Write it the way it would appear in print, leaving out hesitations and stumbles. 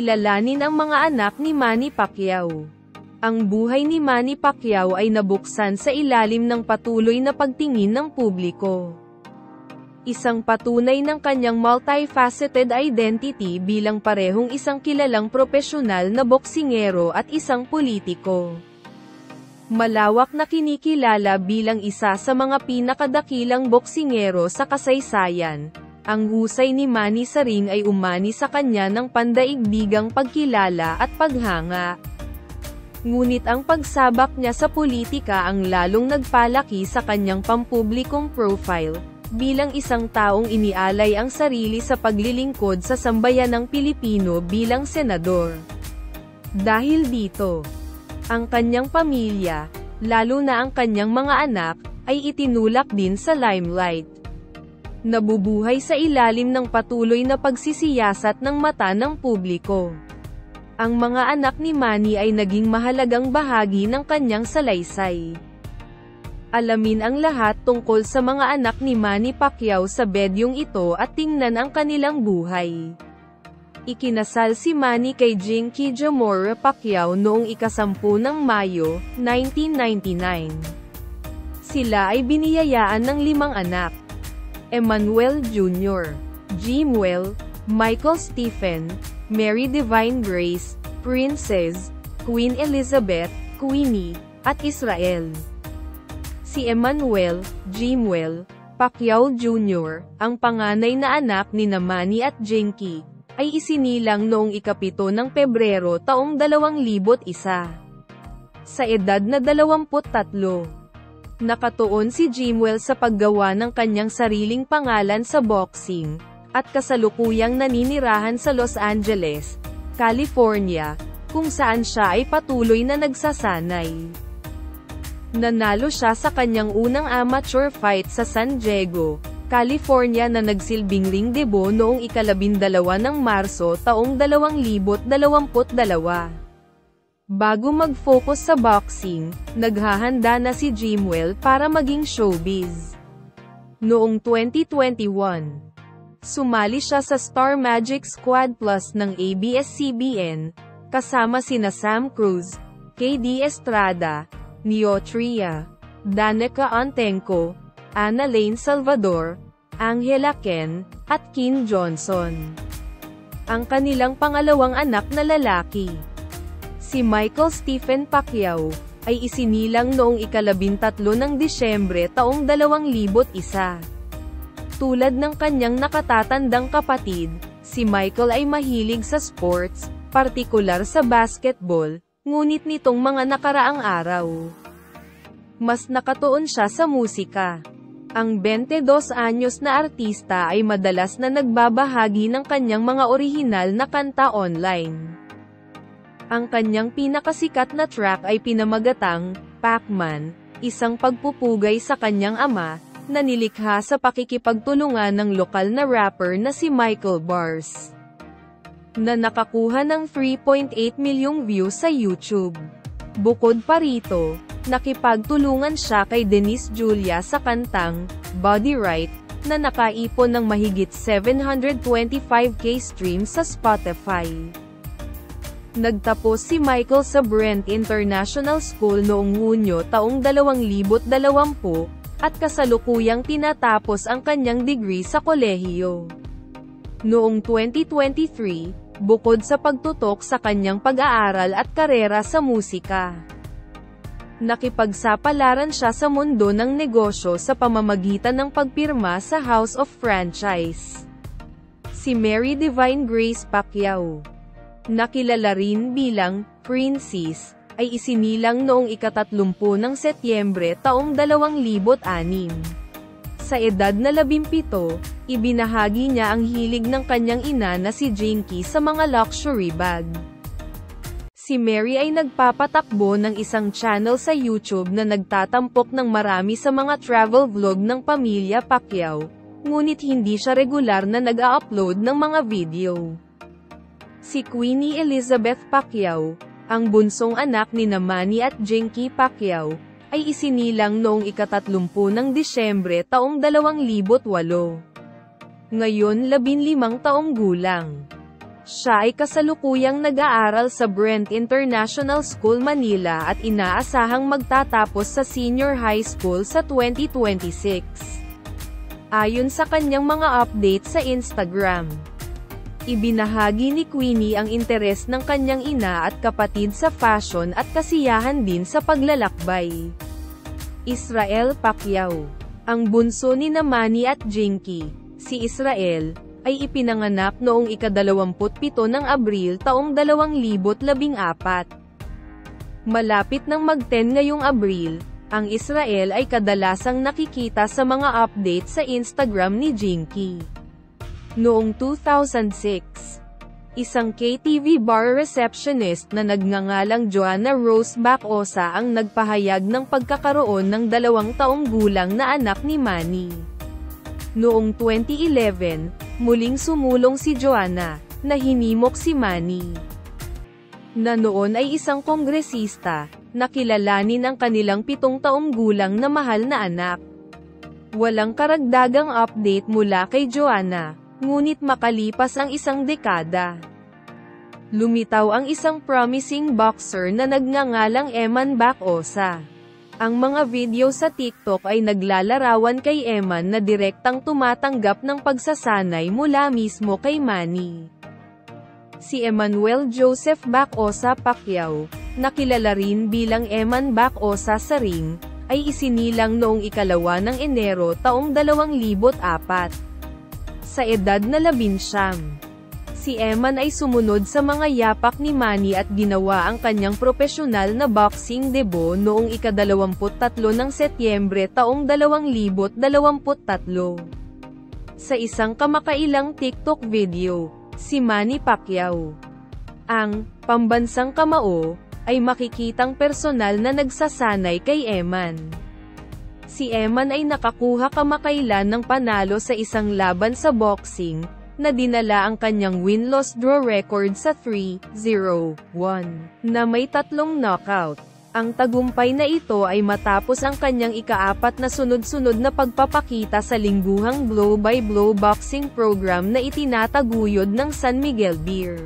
Kilalanin ang mga anak ni Manny Pacquiao. Ang buhay ni Manny Pacquiao ay nabuksan sa ilalim ng patuloy na pagtingin ng publiko. Isang patunay ng kanyang multifaceted identity bilang parehong isang kilalang propesyonal na boksingero at isang politiko. Malawak na kinikilala bilang isa sa mga pinakadakilang boksingero sa kasaysayan, ang husay ni Manny sa ring ay umani sa kanya ng pandaigdigang pagkilala at paghanga. Ngunit ang pagsabak niya sa politika ang lalong nagpalaki sa kanyang pampublikong profile, bilang isang taong inialay ang sarili sa paglilingkod sa sambayanang Pilipino bilang senador. Dahil dito, ang kanyang pamilya, lalo na ang kanyang mga anak, ay itinulak din sa limelight. Nabubuhay sa ilalim ng patuloy na pagsisiyasat ng mata ng publiko. Ang mga anak ni Manny ay naging mahalagang bahagi ng kanyang salaysay. Alamin ang lahat tungkol sa mga anak ni Manny Pacquiao sa bedyong ito at tingnan ang kanilang buhay. Ikinasal si Manny kay Jinky Jamora Pacquiao noong ika-10 ng Mayo, 1999. Sila ay biniyayaan ng 5 anak: Emmanuel Jr., Jimuel, Michael Stephen, Mary Divine Grace, Princess, Queen Elizabeth, Queenie, at Israel. Si Emmanuel, Jimuel, Pacquiao Jr., ang panganay na anak ni Manny at Jinky, ay isinilang noong ika-7 ng Pebrero taong 2001. Sa edad na 23, nakatuon si Jimuel sa paggawa ng kanyang sariling pangalan sa boxing, at kasalukuyang naninirahan sa Los Angeles, California, kung saan siya ay patuloy na nagsasanay. Nanalo siya sa kanyang unang amateur fight sa San Diego, California na nagsilbing ring debut noong ika-12 ng Marso taong 2022. Bago mag-focus sa boxing, naghahanda na si Jimuel para maging showbiz. Noong 2021, sumali siya sa Star Magic Squad Plus ng ABS-CBN, kasama sina Sam Cruz, KD Estrada, Neo Tria, Danica Antenco, Ana Lane Salvador, Angela Ken, at Ken Johnson. Ang kanilang pangalawang anak na lalaki, si Michael Stephen Pacquiao, ay isinilang noong ika-13 ng Disyembre taong 2001. Tulad ng kanyang nakatatandang kapatid, si Michael ay mahilig sa sports, partikular sa basketball, ngunit nitong mga nakaraang araw, mas nakatuon siya sa musika. Ang 22 anyos na artista ay madalas na nagbabahagi ng kanyang mga orihinal na kanta online. Ang kanyang pinakasikat na track ay pinamagatang Pac-Man, isang pagpupugay sa kanyang ama, na nilikha sa pakikipagtulungan ng lokal na rapper na si Michael Bars, na nakakuha ng 3.8 milyong views sa YouTube. Bukod pa rito, nakipagtulungan siya kay Denise Julia sa kantang Body Right, na nakaipon ng mahigit 725k streams sa Spotify. Nagtapos si Michael sa Brent International School noong Hunyo taong 2020, at kasalukuyang tinatapos ang kanyang degree sa kolehiyo. Noong 2023, bukod sa pagtutok sa kanyang pag-aaral at karera sa musika, nakipagsapalaran siya sa mundo ng negosyo sa pamamagitan ng pagpirma sa House of Franchise. Si Mary Divine Grace Pacquiao, nakilala rin bilang Princess, ay isinilang noong ika-30 ng Setyembre taong 2006. Sa edad na 17, ibinahagi niya ang hilig ng kanyang ina na si Jinky sa mga luxury bag. Si Mary ay nagpapatakbo ng isang channel sa YouTube na nagtatampok ng marami sa mga travel vlog ng pamilya Pacquiao, ngunit hindi siya regular na nag-a-upload ng mga video. Si Queenie Elizabeth Pacquiao, ang bunsong anak ni Manny at Jinky Pacquiao, ay isinilang noong ika-30 ng Disyembre taong 2008. Ngayon 15 taong gulang. Siya ay kasalukuyang nag-aaral sa Brent International School Manila at inaasahang magtatapos sa senior high school sa 2026. Ayon sa kanyang mga update sa Instagram, ibinahagi ni Queenie ang interes ng kanyang ina at kapatid sa fashion at kasiyahan din sa paglalakbay. Israel Pacquiao. Ang bunso ni Manny at Jinky, si Israel, ay ipinanganak noong ika-27 ng Abril taong 2014. Malapit nang mag-10 ngayong Abril, ang Israel ay kadalasang nakikita sa mga update sa Instagram ni Jinky. Noong 2006, isang KTV bar receptionist na nagngangalang Joanna Rose Bacosa ang nagpahayag ng pagkakaroon ng 2 taong gulang na anak ni Manny. Noong 2011, muling sumulong si Joanna, na hinimok si Manny, na noon ay isang kongresista, na kilalanin ang kanilang 7 taong gulang na mahal na anak. Walang karagdagang update mula kay Joanna, ngunit makalipas ang isang dekada, lumitaw ang isang promising boxer na nagngangalang Eman Bacosa. Ang mga video sa TikTok ay naglalarawan kay Eman na direktang tumatanggap ng pagsasanay mula mismo kay Manny. Si Emmanuel Joseph Bacosa Pacquiao, na kilala rin bilang Eman Bacosa sa ring, ay isinilang noong ika-2 ng Enero taong 2004. Sa edad na 19. Si Eman ay sumunod sa mga yapak ni Manny at ginawa ang kanyang propesyonal na boxing debut noong ika-23 ng Setyembre taong 2023. Sa isang kamakailang TikTok video, si Manny Pacquiao, ang pambansang kamao, ay makikitang personal na nagsasanay kay Eman. Si Eman ay nakakuha kamakailan ng panalo sa isang laban sa boxing, na dinala ang kanyang win-loss draw record sa 3-0-1, na may 3 knockout. Ang tagumpay na ito ay matapos ang kanyang ika-4 na sunod-sunod na pagpapakita sa lingguhang blow-by-blow boxing program na itinataguyod ng San Miguel Beer.